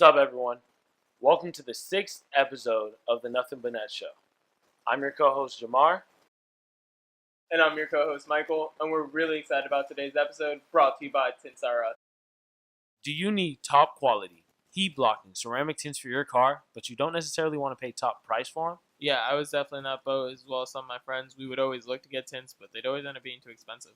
up, everyone? Welcome to the 6th episode of the Nothin Show. I'm your co-host, Jamar. And I'm your co-host, Michael, and we're really excited about today's episode, brought to you by Tints R Us. Do you need top quality, heat-blocking ceramic tints for your car, but you don't necessarily want to pay top price for them? Yeah, I was definitely in that boat, as well as some of my friends. We would always look to get tints, but they'd always end up being too expensive.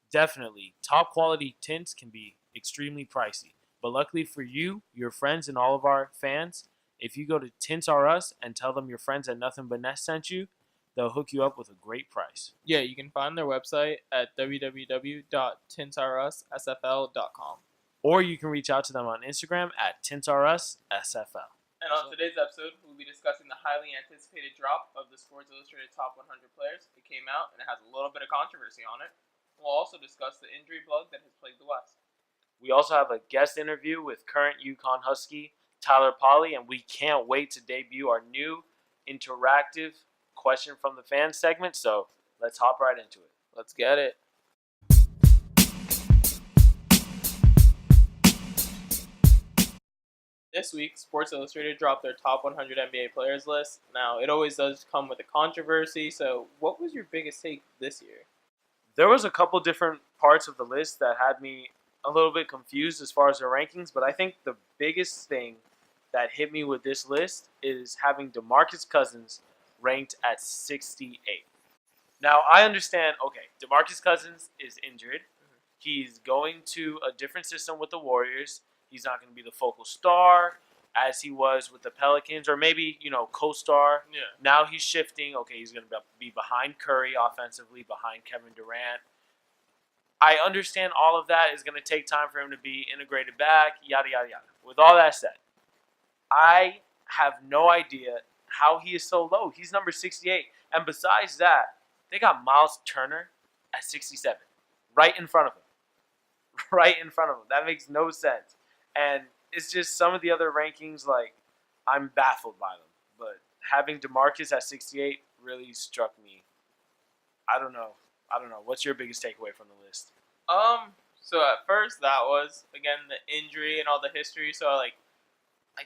Definitely. Top quality tints can be extremely pricey. But luckily for you, your friends, and all of our fans, if you go to Tints R Us and tell them your friends at Nothin sent you, they'll hook you up with a great price. Yeah, you can find their website at www.tintsrussfl.com. Or you can reach out to them on Instagram at tintsrussfl. And on today's episode, we'll be discussing the highly anticipated drop of the Sports Illustrated Top 100 Players. It came out, and it has a little bit of controversy on it. We'll also discuss the injury bug that has plagued the West. We also have a guest interview with current UConn Husky Tyler Polley, and we can't wait to debut our new interactive question from the fans segment. So let's hop right into it. Let's get it. This week, Sports Illustrated dropped their top 100 NBA players list. Now, it always does come with a controversy, so what was your biggest take this year? There was a couple different parts of the list that had me a little bit confused as far as the rankings, but I think the biggest thing that hit me with this list is having DeMarcus Cousins ranked at 68. Now, I understand, okay, DeMarcus Cousins is injured. He's going to a different system with the Warriors. He's not going to be the focal star as he was with the Pelicans, or maybe, co-star. Yeah. Now he's shifting. Okay, he's going to be behind Curry offensively, behind Kevin Durant. I understand all of that is going to take time for him to be integrated back, yada, yada, yada. With all that said, I have no idea how he is so low. He's number 68. And besides that, they got Miles Turner at 67, right in front of him. Right in front of him. That makes no sense. And it's just some of the other rankings, I'm baffled by them. But having DeMarcus at 68 really struck me. I don't know. What's your biggest takeaway from the list? So at first that was, again, the injury and all the history. So I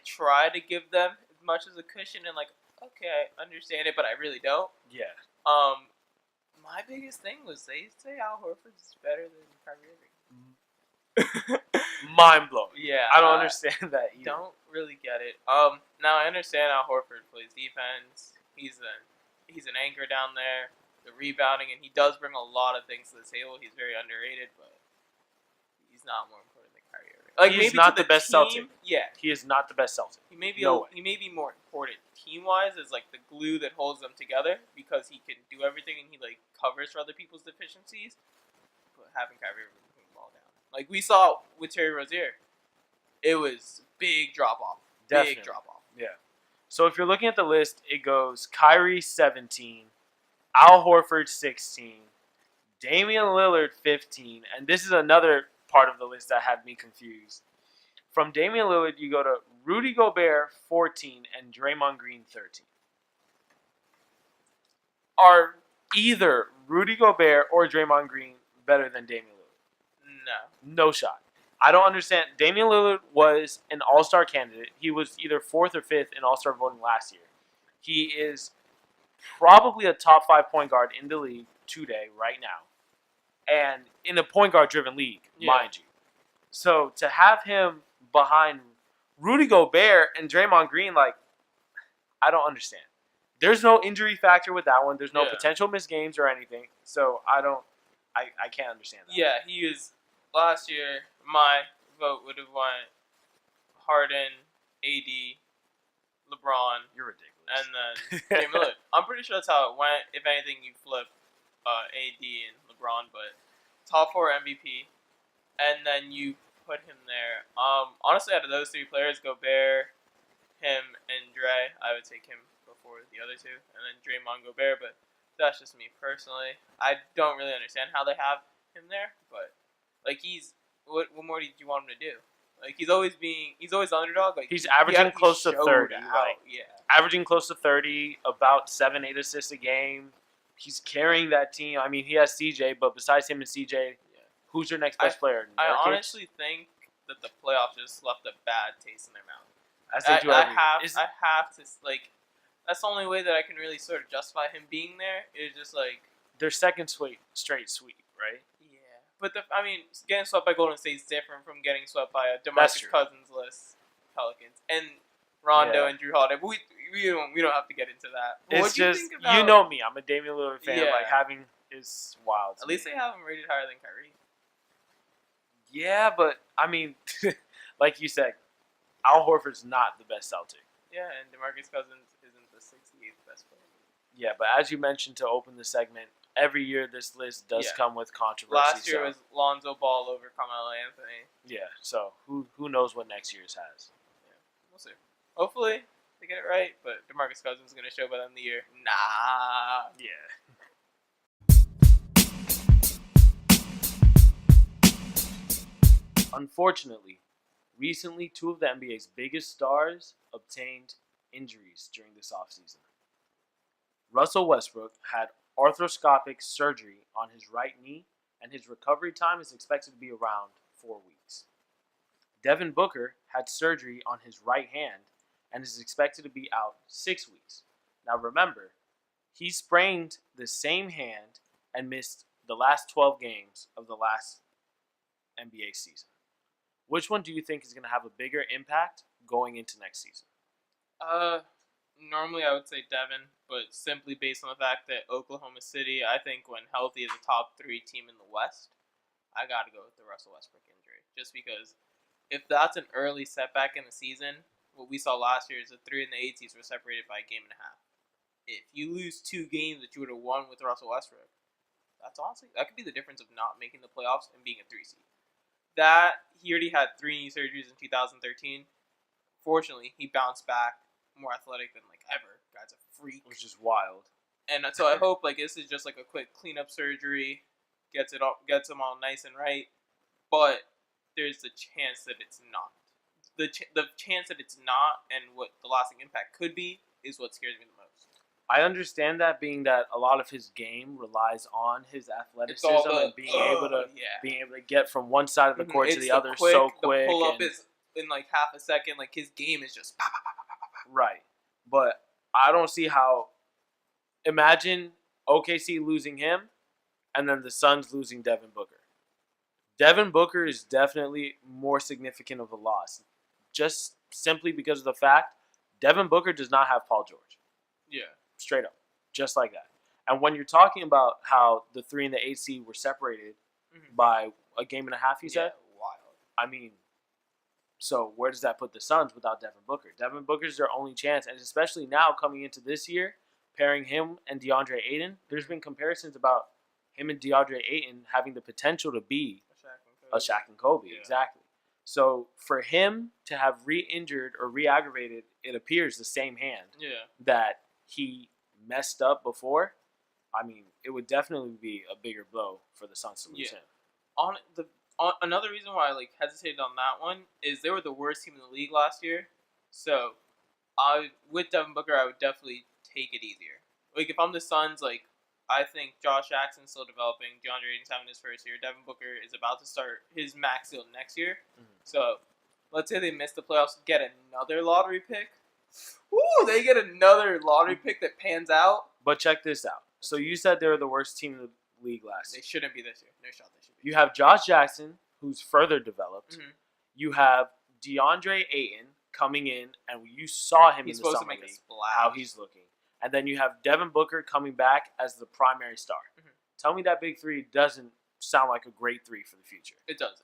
try to give them as much as a cushion and okay, I understand it, but I really don't. Yeah. My biggest thing was they say Al Horford's better than Kyrie Irving. Mind blowing. Yeah. I don't understand that either. Don't really get it. Now I understand Al Horford plays defense. He's an anchor down there. The rebounding, and he does bring a lot of things to the table. He's very underrated, but he's not more important than Kyrie Irving. He's not the best Celtic. Yeah, he is not the best Celtic. He may be more important team-wise as the glue that holds them together, because he can do everything and he covers for other people's deficiencies. But having Kyrie Irving put the ball down, we saw with Terry Rozier, it was big drop off. Big drop off. Yeah. So if you're looking at the list, it goes Kyrie 17. Al Horford 16, Damian Lillard 15, and this is another part of the list that had me confused. From Damian Lillard, you go to Rudy Gobert 14 and Draymond Green 13. Are either Rudy Gobert or Draymond Green better than Damian Lillard? No. No shot. I don't understand. Damian Lillard was an all-star candidate. He was either 4th or 5th in all-star voting last year. He is probably a top 5 point guard in the league today, right now. And in a point guard driven league, mind you. So to have him behind Rudy Gobert and Draymond Green, I don't understand. There's no injury factor with that one. There's no potential missed games or anything. So I can't understand that. Yeah, he is. Last year, my vote would have went Harden, AD, LeBron. You're ridiculous. And then Damian Lillard. I'm pretty sure that's how it went. If anything, you flip AD and LeBron, but top 4 MVP, and then you put him there. Honestly, out of those 3 players, Gobert, him, and Dre, I would take him before the other 2, and then Draymond, Gobert. But that's just me personally. I don't really understand how they have him there, but he's what more do you want him to do? He's always underdog. He's averaging close to 30. Yeah. Averaging close to 30, about 7-8 assists a game. He's carrying that team. I mean, he has CJ, but besides him and CJ, who's your next best player? I honestly think that the playoffs just left a bad taste in their mouth. As they do every year. I have to like. That's the only way that I can really sort of justify him being there. Is just like their second straight sweep, right? yeah. But I mean, getting swept by Golden State is different from getting swept by a That's DeMarcus true. Cousins-less Pelicans and Rondo Yeah. and Drew Holiday. But we don't have to get into that. But It's what do you just think about? you know me. I'm a Damian Lillard fan. Yeah. Like having is wild. to At least me. they have him rated higher than Kyrie. Yeah, but I mean, like you said, Al Horford's not the best Celtic. Yeah, and DeMarcus Cousins isn't the 68th best player. Yeah, but as you mentioned to open the segment, every year this list does Yeah. come with controversy. Last year so, was Lonzo Ball over Carmelo Anthony. yeah. So who knows what next year's has? We'll see. Hopefully they get it right, but DeMarcus Cousins is going to show by the end of the year. Nah. Yeah. Unfortunately, recently two of the NBA's biggest stars obtained injuries during this offseason. Russell Westbrook had arthroscopic surgery on his right knee, and his recovery time is expected to be around 4 weeks. Devin Booker had surgery on his right hand and is expected to be out 6 weeks. Now remember, he sprained the same hand and missed the last 12 games of the last NBA season. Which one do you think is going to have a bigger impact going into next season? Normally I would say Devin, but simply based on the fact that Oklahoma City, I think when healthy, is a top 3 team in the West, I got to go with the Russell Westbrook injury. Just because if that's an early setback in the season, what we saw last year is the 3 and the 8 seeds were separated by a game and a half. If you lose 2 games that you would have won with Russell Westbrook, that could be the difference of not making the playoffs and being a 3 seed. He already had 3 knee surgeries in 2013. Fortunately, he bounced back more athletic than like ever. Guy's a freak. Which is wild. And so I hope like this is just like a quick cleanup surgery, gets him all nice and right. But there's the chance that it's not. The chance that it's not, and what the lasting impact could be, is what scares me the most. I understand that, being that a lot of his game relies on his athleticism and being able to get from one side of the court to the other so quick. The pull up is in like half a second. Like his game is just right. But I don't see how. Imagine OKC losing him, and then the Suns losing Devin Booker. Devin Booker is definitely more significant of a loss, just simply because of the fact Devin Booker does not have Paul George. Yeah. Straight up. Just like that. And when you're talking about how the 3 and the 8 seed were separated by a game and a half, you said? Wild. I mean, so where does that put the Suns without Devin Booker? Devin Booker's their only chance, and especially now coming into this year, pairing him and DeAndre Ayton, there's been comparisons about him and DeAndre Ayton having the potential to be a Shaq and Kobe. Yeah. Exactly. So for him to have re-injured or re-aggravated, it appears, the same hand that he messed up before, I mean, it would definitely be a bigger blow for the Suns to lose him. Another reason why I hesitated on that one is they were the worst team in the league last year. So with Devin Booker, I would definitely take it easier. Like if I'm the Suns, I think Josh Jackson's still developing. DeAndre Ayton's having his first year. Devin Booker is about to start his max deal next year. So let's say they miss the playoffs, get another lottery pick. Ooh, they get another lottery pick that pans out. But check this out. So you said they were the worst team in the league last year. They shouldn't be this year. No shot they should be. You have Josh Jackson, who's further developed. You have DeAndre Ayton coming in, and you saw him in the summer league, how he's looking. And then you have Devin Booker coming back as the primary star. Tell me that big 3 doesn't sound like a great 3 for the future. It does.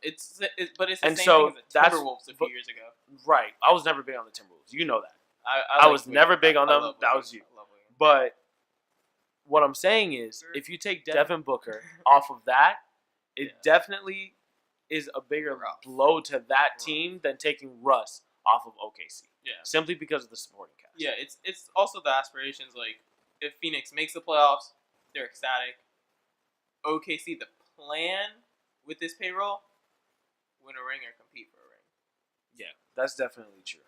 But it's the and same so thing as the Timberwolves a few years ago. Right. I was never big on the Timberwolves. You know that. I was never big on them. That was you. But what I'm saying is, if you take Devin Booker off of that, it definitely is a bigger blow to that team than taking Russ off of OKC. Yeah. Simply because of the supporting cast. Yeah, it's also the aspirations. If Phoenix makes the playoffs, they're ecstatic. OKC, the plan with this payroll, win a ring or compete for a ring. Yeah, that's definitely true.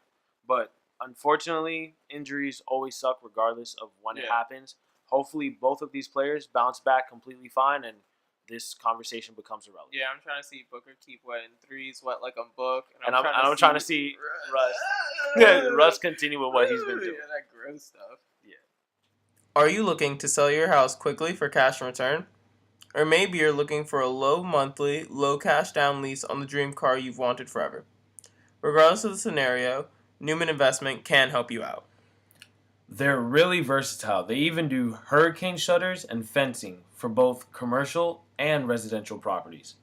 But unfortunately, injuries always suck regardless of when it happens. Hopefully, both of these players bounce back completely fine and this conversation becomes irrelevant. Yeah, I'm trying to see Booker keep wetting threes, wet like a book. And I'm trying to see Russ continue with what he's been doing. Yeah, that gross stuff. Yeah. Are you looking to sell your house quickly for cash in return? Or maybe you're looking for a low monthly, low cash down lease on the dream car you've wanted forever. Regardless of the scenario, Neumann Investment can help you out. They're really versatile. They even do hurricane shutters and fencing for both commercial and residential properties.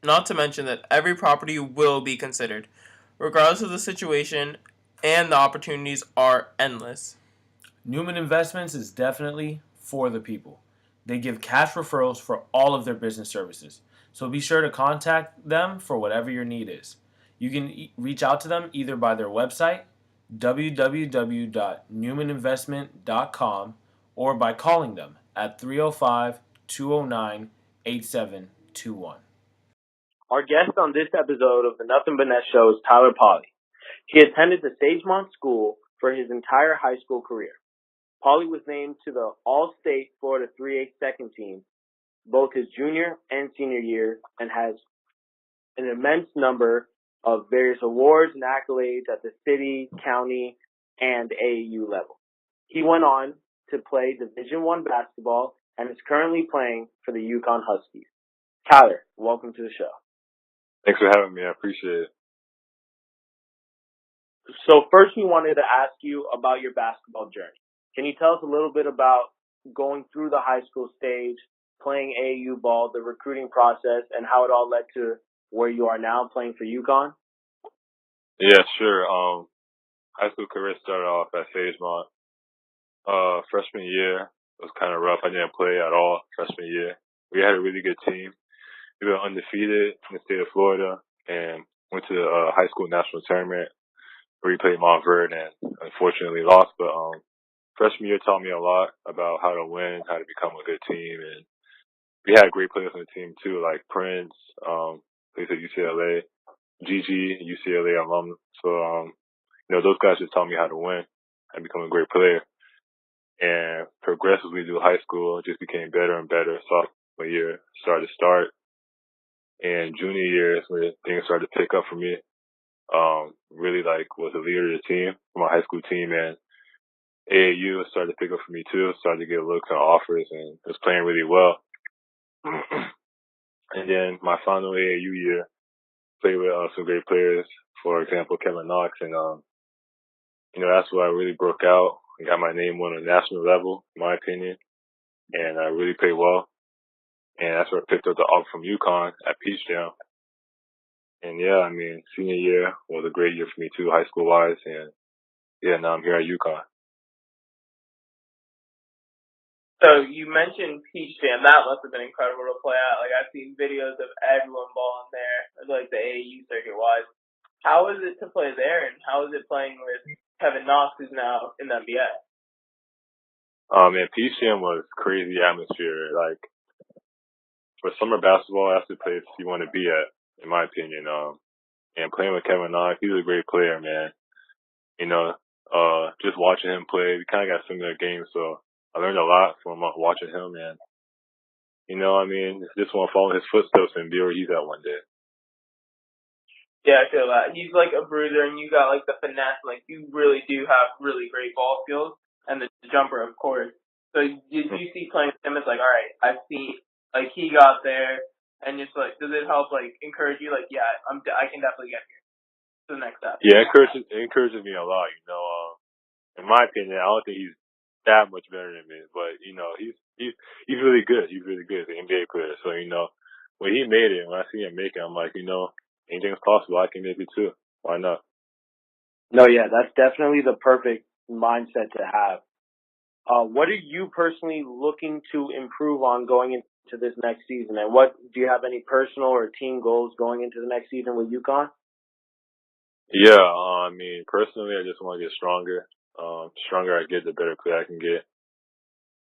Not to mention that every property will be considered, regardless of the situation, and the opportunities are endless. Neumann Investments is definitely for the people. They give cash referrals for all of their business services. So be sure to contact them for whatever your need is. You can reach out to them either by their website, www.newmaninvestment.com, or by calling them at 305-209-8721. Our guest on this episode of the Nothin Show is Tyler Polley. He attended the Sagemont School for his entire high school career. Polley was named to the All-State Florida 3A second team both his junior and senior year and has an immense number of various awards and accolades at the city, county, and AAU level. He went on to play Division I basketball and is currently playing for the UConn Huskies. Tyler, welcome to the show. Thanks for having me. I appreciate it. So first we wanted to ask you about your basketball journey. Can you tell us a little bit about going through the high school stage, playing AAU ball, the recruiting process, and how it all led to where you are now playing for UConn? Yeah, sure. High school career started off at Sagemont. Freshman year was kind of rough. I didn't play at all freshman year. We had a really good team. We were undefeated in the state of Florida and went to the high school national tournament where we played Montverde and unfortunately lost. But freshman year taught me a lot about how to win, how to become a good team, and we had great players on the team too, like Prince, plays at UCLA, Gigi, UCLA alum. So, those guys just taught me how to win and become a great player. And progressively through high school, it just became better and better. Sophomore year started to start. And junior year is when things started to pick up for me. Really was a leader of the team, for my high school team, and AAU started to pick up for me too. Started to get looks and offers and was playing really well. And then my final AAU year, played with some great players. For example, Kevin Knox, and that's where I really broke out. I got my name on a national level, in my opinion, and I really played well. And that's where I picked up the offer from UConn at Peachtown. And yeah, senior year was a great year for me too, high school wise. And yeah, now I'm here at UConn. So you mentioned Peachtown. That must have been incredible to play at. I've seen videos of everyone balling there, the AAU circuit wise. How is it to play there, and how is it playing with Kevin Knox, who's now in the NBA? Man, Peachtown was crazy atmosphere. For summer basketball, that's the place you want to be at, in my opinion. And playing with Kevin Knox, he's a great player, man. Just watching him play, we kind of got similar games, so I learned a lot from watching him, and just want to follow his footsteps and be where he's at one day. Yeah, I feel that. He's like a bruiser, and you got the finesse. You really do have really great ball skills, and the jumper, of course. So did you see playing with him? It's all right, I've seen he got there, and just does it help encourage you? Yeah, I can definitely get here to the next step. Yeah, it encourages me a lot. In my opinion, I don't think he's that much better than me, but he's really good. He's really good as an NBA player. So when he made it, when I see him make it, I'm like, anything's possible. I can make it too. Why not? No, yeah, that's definitely the perfect mindset to have. What are you personally looking to improve on going into this next season? And do you have any personal or team goals going into the next season with UConn? Yeah, personally, I just want to get stronger. Stronger I get, the better play I can get.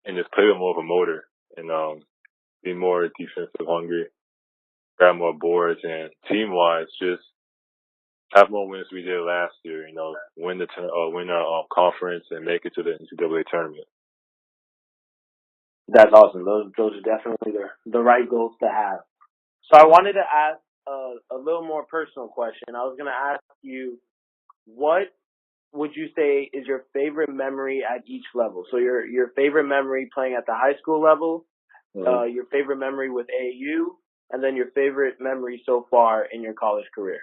And just play with more of a motor and be more defensive hungry, grab more boards, and team-wise, just have more wins we did last year. Win our conference and make it to the NCAA tournament. That's awesome. Those are definitely the right goals to have. So I wanted to ask a little more personal question. I was going to ask you, what would you say is your favorite memory at each level? So your favorite memory playing at the high school level, your favorite memory with AAU, and then your favorite memory so far in your college career.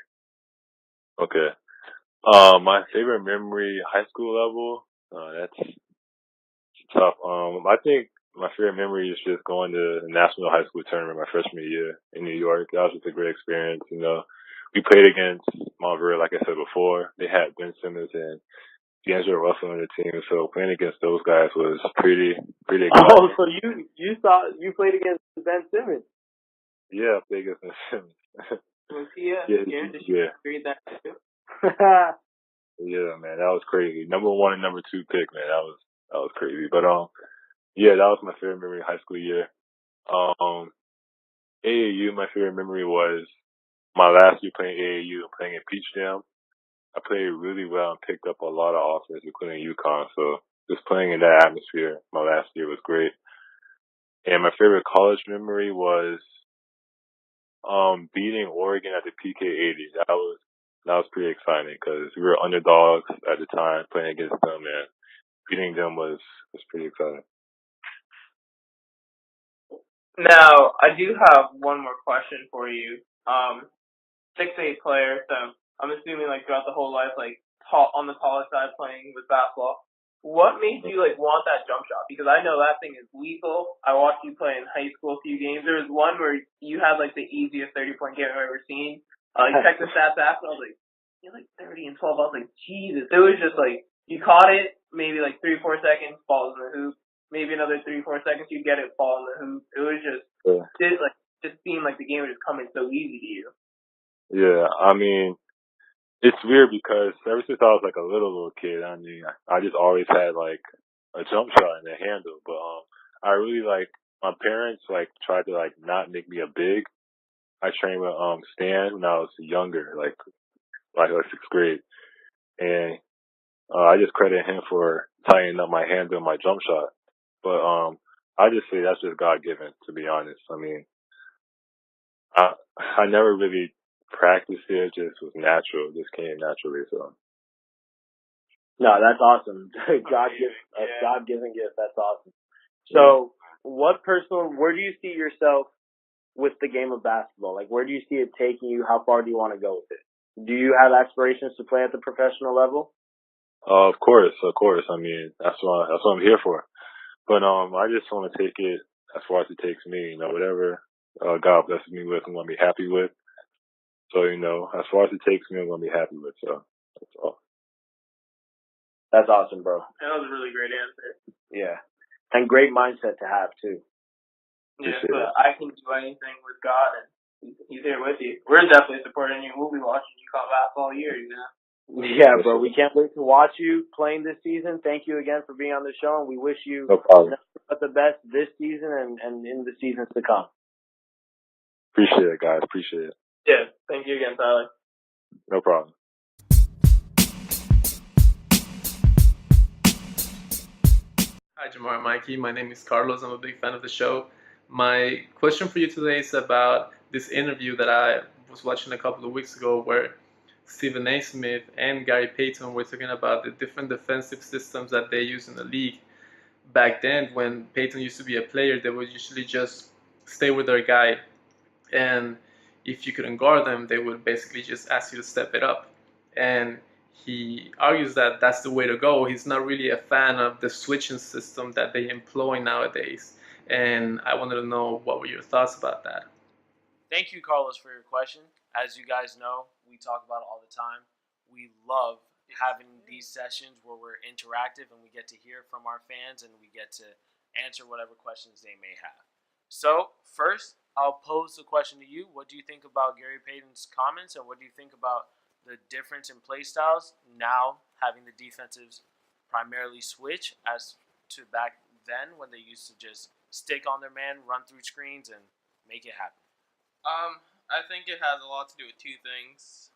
Okay. My favorite memory, high school level, that's tough. I think my favorite memory is just going to the national high school tournament my freshman year in New York. That was just a great experience. We played against Montverde, like I said before. They had Ben Simmons and D'Angelo Russell on the team, so playing against those guys was pretty exciting. Oh, so you played against Ben Simmons? Yeah, I played against Ben Simmons. Was he a yeah, Did you read that too? yeah, man, that was crazy. Number 1 and number 2 pick, man, that was crazy. But yeah, that was my favorite memory high school year. AAU, my favorite memory was my last year playing AAU and playing at Peach Jam. I played really well and picked up a lot of offers, including UConn. So just playing in that atmosphere my last year was great. And my favorite college memory was beating Oregon at the PK80. That was pretty exciting because we were underdogs at the time playing against them, and beating them was pretty exciting. Now, I do have one more question for you. 6'8" player, so I'm assuming like throughout the whole life, like on the taller side playing with basketball. What made you like want that jump shot? Because I know that thing is lethal. I watched you play in high school a few games. There was one where you had like the easiest 30-point game I've ever seen. You checked the stats after, I was like, you're like 30 and 12. I was like, Jesus. It was just like you caught it, maybe like 3-4 seconds, balls in the hoop. Maybe another 3-4 seconds, you get it, ball in the hoop. It was just just seemed like the game was just coming so easy to you. Yeah, I mean, it's weird because ever since I was like a little kid, I mean, I just always had like a jump shot and a handle. But I really like my parents like tried to like not make me a big. I trained with Stan when I was younger, like 6th grade, and I just credit him for tightening up my handle and my jump shot. But I just say that's just God given, to be honest. I mean, I never really practiced it; it just was natural, it just came naturally. So. No, that's awesome. God-given gift. That's awesome. So, where do you see yourself with the game of basketball? Like, where do you see it taking you? How far do you want to go with it? Do you have aspirations to play at the professional level? Of course. I mean, that's what I'm here for. But I just want to take it as far as it takes me. Whatever God blesses me with, I'm gonna be happy with. So as far as it takes me, I'm gonna be happy with. So that's all. That's awesome, bro. That was a really great answer. Yeah, and great mindset to have too. Yeah, but I can do anything with God, and He's here with you. We're definitely supporting you. We'll be watching you come back all year, Yeah, bro. We can't wait to watch you playing this season. Thank you again for being on the show, and we wish you nothing but the best this season and in the seasons to come. Appreciate it, guys. Appreciate it. Yeah. Thank you again, Tyler. No problem. Hi, Jamar and Mikey. My name is Carlos. I'm a big fan of the show. My question for you today is about this interview that I was watching a couple of weeks ago where Stephen A. Smith and Gary Payton were talking about the different defensive systems that they use in the league. Back then, when Payton used to be a player, they would usually just stay with their guy, and if you couldn't guard them, they would basically just ask you to step it up. And he argues that that's the way to go. He's not really a fan of the switching system that they employ nowadays. And I wanted to know, what were your thoughts about that? Thank you, Carlos, for your question. As you guys know, we talk about it all the time. We love having these sessions where we're interactive and we get to hear from our fans and we get to answer whatever questions they may have. So, first, I'll pose the question to you. What do you think about Gary Payton's comments, and what do you think about the difference in play styles now, having the defensives primarily switch as to back then when they used to just stick on their man, run through screens, and make it happen? I think it has a lot to do with two things.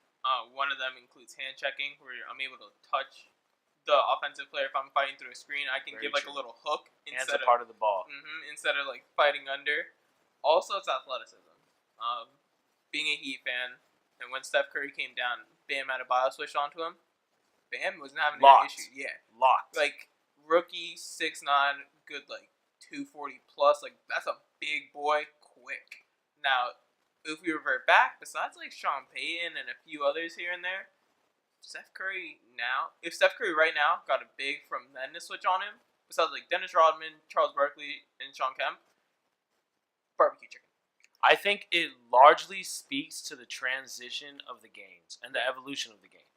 One of them includes hand checking, where I'm able to touch the offensive player if I'm fighting through a screen. I can give like a little hook instead of part of the ball. instead of like fighting under. Also, it's athleticism. Being a Heat fan, and when Steph Curry came down, Bam Adebayo switched onto him. Bam wasn't having any Locked. issue. Yeah, Locked. like rookie 6'9", good like 240 plus. Like that's a big boy, quick. Now, if we revert back, besides like Sean Payton and a few others here and there, Steph Curry now, if Steph Curry right now got a big from then to switch on him, besides like Dennis Rodman, Charles Barkley, and Sean Kemp, barbecue chicken. I think it largely speaks to the transition of the games and the evolution of the game.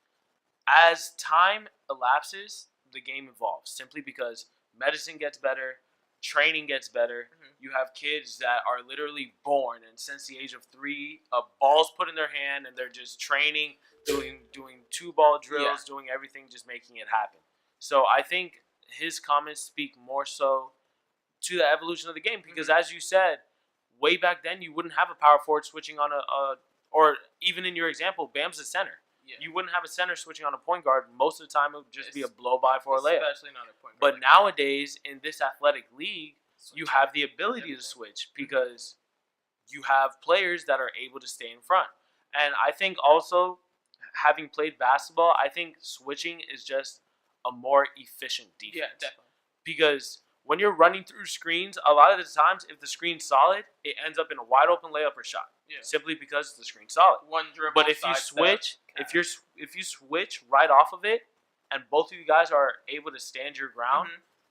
As time elapses, the game evolves simply because medicine gets better, training gets better. Mm-hmm. You have kids that are literally born, and since the age of 3, a ball's put in their hand, and they're just training, doing 2-ball drills, doing everything, just making it happen. So I think his comments speak more so to the evolution of the game because, as you said, way back then you wouldn't have a power forward switching on or even in your example, Bam's a center. Yeah. You wouldn't have a center switching on a point guard. Most of the time, it would just be a blow-by for a layup. Especially not a point guard. But nowadays, in this athletic league, you have the ability to switch because you have players that are able to stay in front. And I think also, having played basketball, I think switching is just a more efficient defense. Yeah, definitely. Because when you're running through screens, a lot of the times, if the screen's solid, it ends up in a wide open layup or shot. Yeah. Simply because the screen's solid. One dribble. But if you switch, if you switch right off of it, and both of you guys are able to stand your ground,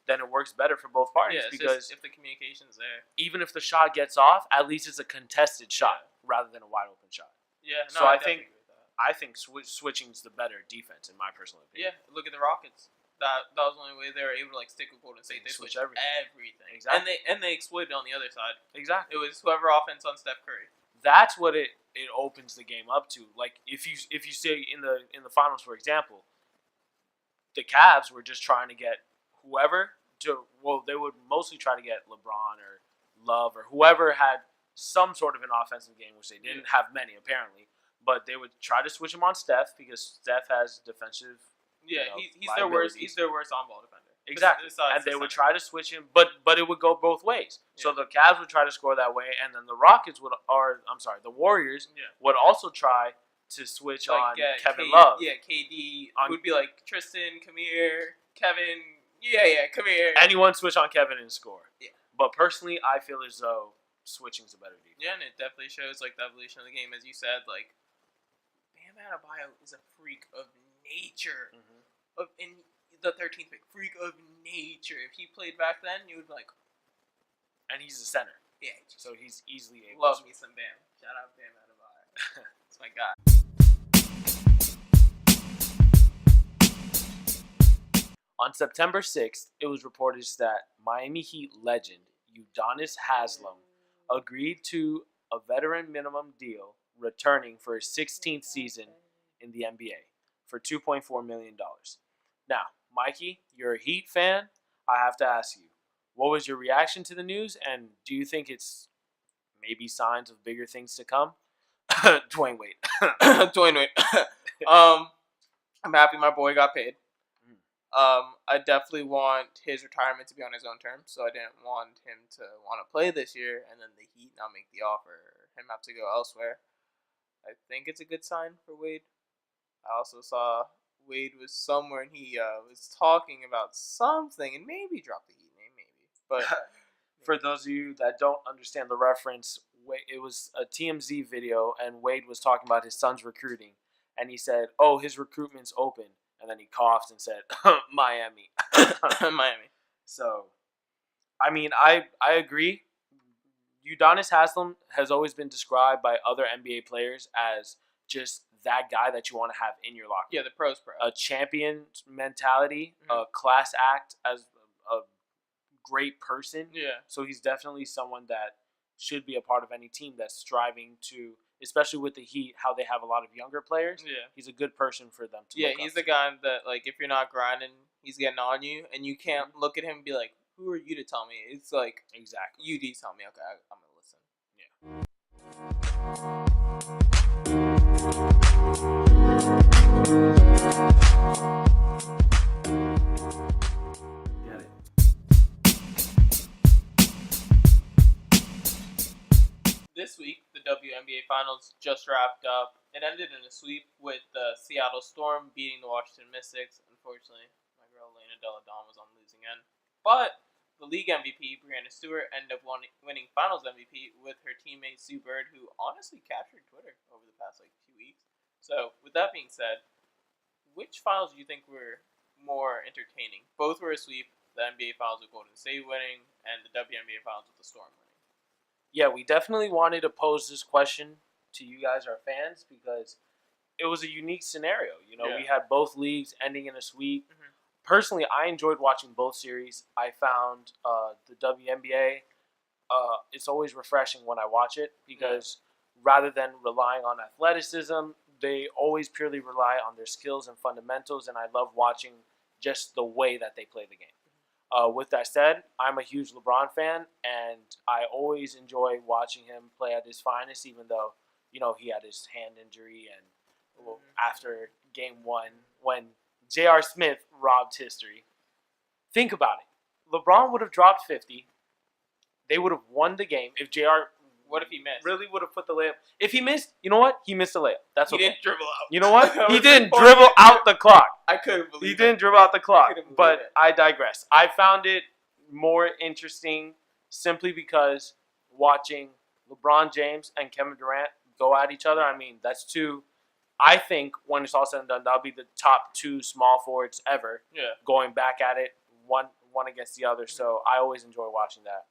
then it works better for both parties. Yeah, because if the communication's there, even if the shot gets off, at least it's a contested shot rather than a wide open shot. Yeah. So I think switching's the better defense in my personal opinion. Yeah. Look at the Rockets. That was the only way they were able to like stick with Golden State. They switched everything. Exactly. And they exploited on the other side. Exactly. It was whoever offense on Steph Curry. That's what it opens the game up to. Like if you say in the finals, for example, the Cavs were just trying to get whoever to. Well, they would mostly try to get LeBron or Love or whoever had some sort of an offensive game, which they didn't have many apparently. But they would try to switch him on Steph because Steph has defensive. Yeah, he's their worst. He's their worst on-ball defender. Exactly, and they would try to switch him, but it would go both ways. Yeah. So the Cavs would try to score that way, and then the the Warriors would also try to switch on Kevin Love. Yeah, KD would be like Tristan, come here, Kevin. Yeah, come here. Anyone switch on Kevin and score. Yeah. But personally, I feel as though switching's a better defense. Yeah, and it definitely shows like the evolution of the game, as you said. Like, Bam Adebayo is a freak of nature. In the 13th pick, freak of nature. If he played back then, you would be like, and he's a center. Yeah, so he's easily able. Love me some Bam. Shout out Bam Adebayo. That's my guy. On September 6th, it was reported that Miami Heat legend Udonis Haslem agreed to a veteran minimum deal, returning for his 16th season in the NBA for $2.4 million. Now, Mikey, you're a Heat fan. I have to ask you, what was your reaction to the news, and do you think it's maybe signs of bigger things to come? Dwayne Wade. Dwayne Wade. I'm happy my boy got paid. I definitely want his retirement to be on his own terms, so I didn't want him to want to play this year and then the Heat not make the offer or him have to go elsewhere. I think it's a good sign for Wade. I also saw Wade was somewhere and he was talking about something and maybe dropped the Heat name, maybe. But for those of you that don't understand the reference, it was a TMZ video and Wade was talking about his son's recruiting, and he said, "Oh, his recruitment's open." And then he coughed and said, Miami. Miami. So, I mean, I agree. Udonis Haslem has always been described by other NBA players as just that guy that you want to have in your locker room. Yeah, the pros pro. A champion mentality, a class act, as a great person. Yeah. So he's definitely someone that should be a part of any team that's striving to, especially with the Heat, how they have a lot of younger players. Yeah. He's a good person for them to look up he's the guy that, like, if you're not grinding, he's getting on you, and you can't look at him and be like, who are you to tell me? It's like, exactly. You tell me, okay, I'm going to listen. Get it. this week, the WNBA Finals just wrapped up. It ended in a sweep with the Seattle Storm beating the Washington Mystics. Unfortunately, my girl Elena Delle Donne was on the losing end. But the league MVP, Brianna Stewart, ended up winning Finals MVP with her teammate Sue Bird, who honestly captured Twitter over the past 2 weeks. So, with that being said, which finals do you think were more entertaining? Both were a sweep. The NBA Finals with Golden State winning, and the WNBA Finals with the Storm winning. Yeah, we definitely wanted to pose this question to you guys, our fans, because it was a unique scenario. We had both leagues ending in a sweep. Mm-hmm. Personally, I enjoyed watching both series. I found the WNBA, it's always refreshing when I watch it because rather than relying on athleticism, they always purely rely on their skills and fundamentals, and I love watching just the way that they play the game. With that said, I'm a huge LeBron fan, and I always enjoy watching him play at his finest, even though, he had his hand injury and after game 1 when J.R. Smith robbed history. Think about it. LeBron would have dropped 50. They would have won the game if J.R. What if he missed? Really would have put the layup. If he missed, you know what? He missed the layup. That's okay. He didn't dribble out. You know what? He didn't dribble out the clock. I couldn't believe it. He didn't dribble out the clock. But But I digress. I found it more interesting simply because watching LeBron James and Kevin Durant go at each other, that's two. I think when it's all said and done, that'll be the top 2 small forwards ever going back at it, one against the other. So I always enjoy watching that.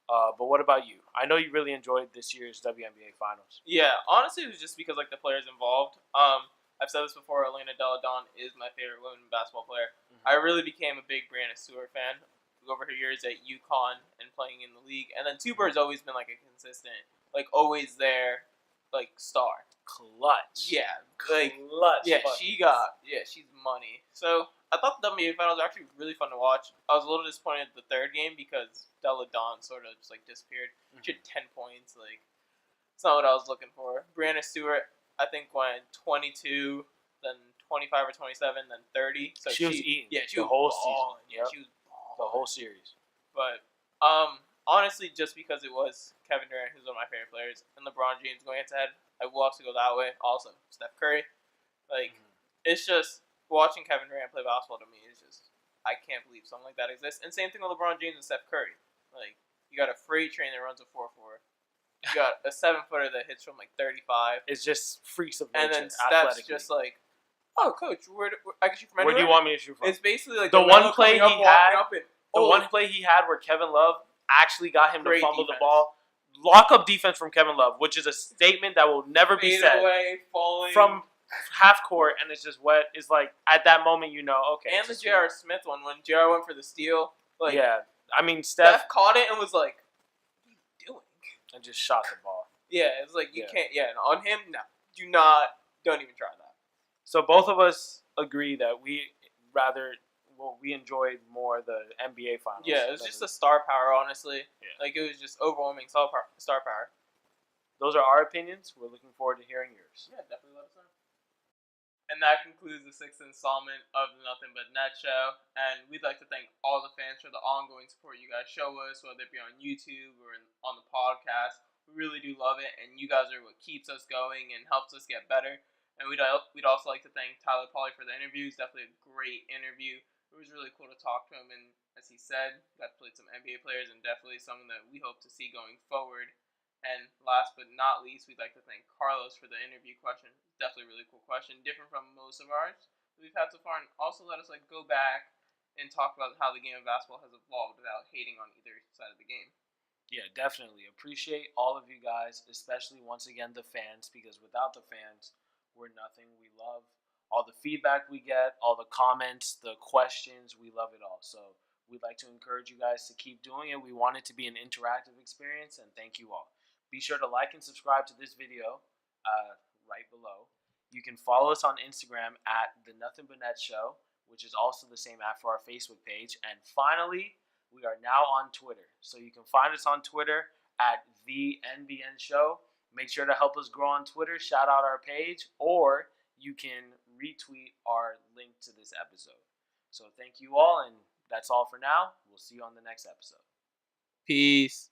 But what about you? I know you really enjoyed this year's WNBA Finals. Yeah, honestly, it was just because the players involved. I've said this before. Elena Delle Donne is my favorite women basketball player. Mm-hmm. I really became a big Brianna Stewart fan over her years at UConn and playing in the league. And then Sue Bird's always been a consistent, always there, star. Clutch. Yeah, Clutch. Yeah, she's money. So I thought the WNBA Finals were actually really fun to watch. I was a little disappointed at the third game because Delle Donne sort of just disappeared. Mm-hmm. She had 10 points. It's not what I was looking for. Brianna Stewart, I think, went 22, then 25 or 27, then 30. So she was eating. Yeah, she the was whole balling. season. Yeah, Yep. she was balling. The whole series. But honestly, just because it was Kevin Durant, who's one of my favorite players, and LeBron James going head-to-head, I will have to go that way. Also, Steph Curry. It's just watching Kevin Durant play basketball to me is just, I can't believe something like that exists. And same thing with LeBron James and Steph Curry. You got a freight train that runs a 4.4. You got a 7-footer that hits from 35. It's just freaks of nature. And then Steph's just oh, coach, I can shoot from Where anywhere. do you want me to shoot from? It's basically the one play he had. The one play he had where Kevin Love actually got him to fumble defense. the ball. Lock-up defense from Kevin Love, which is a statement that will never be said. Away, falling. From half court, and it's just wet. It's at that moment, okay. And the J.R. Smith one, when J.R. went for the steal. Yeah. Steph caught it and was what are you doing? And just shot the ball. Yeah, it's you can't. Yeah, and on him, no. Don't even try that. So both of us agree that we enjoyed more the NBA Finals. Yeah, it was just the star power, honestly. Yeah. It was just overwhelming star power. Those are our opinions. We're looking forward to hearing yours. Yeah, definitely let us know. And that concludes the 6th installment of the Nothing But Net show. And we'd like to thank all the fans for the ongoing support you guys show us, whether it be on YouTube or on the podcast. We really do love it, and you guys are what keeps us going and helps us get better. And we'd also like to thank Tyler Polley for the interview. It's definitely a great interview. It was really cool to talk to him, and as he said, got to play some NBA players, and definitely someone that we hope to see going forward. And last but not least, we'd like to thank Carlos for the interview question. Definitely a really cool question, different from most of ours that we've had so far, and also let us go back and talk about how the game of basketball has evolved without hating on either side of the game. Yeah, definitely. Appreciate all of you guys, especially once again the fans, because without the fans, we're nothing. We love all the feedback we get, all the comments, the questions. We love it all. So we'd like to encourage you guys to keep doing it. We want it to be an interactive experience, and thank you all. Be sure to like and subscribe to this video right below. You can follow us on Instagram at The Nothing But Net Show, which is also the same app for our Facebook page. And finally, we are now on Twitter. So you can find us on Twitter at The NBN Show. Make sure to help us grow on Twitter. Shout out our page, or you can retweet our link to this episode. So thank you all, and that's all for now. We'll see you on the next episode. Peace.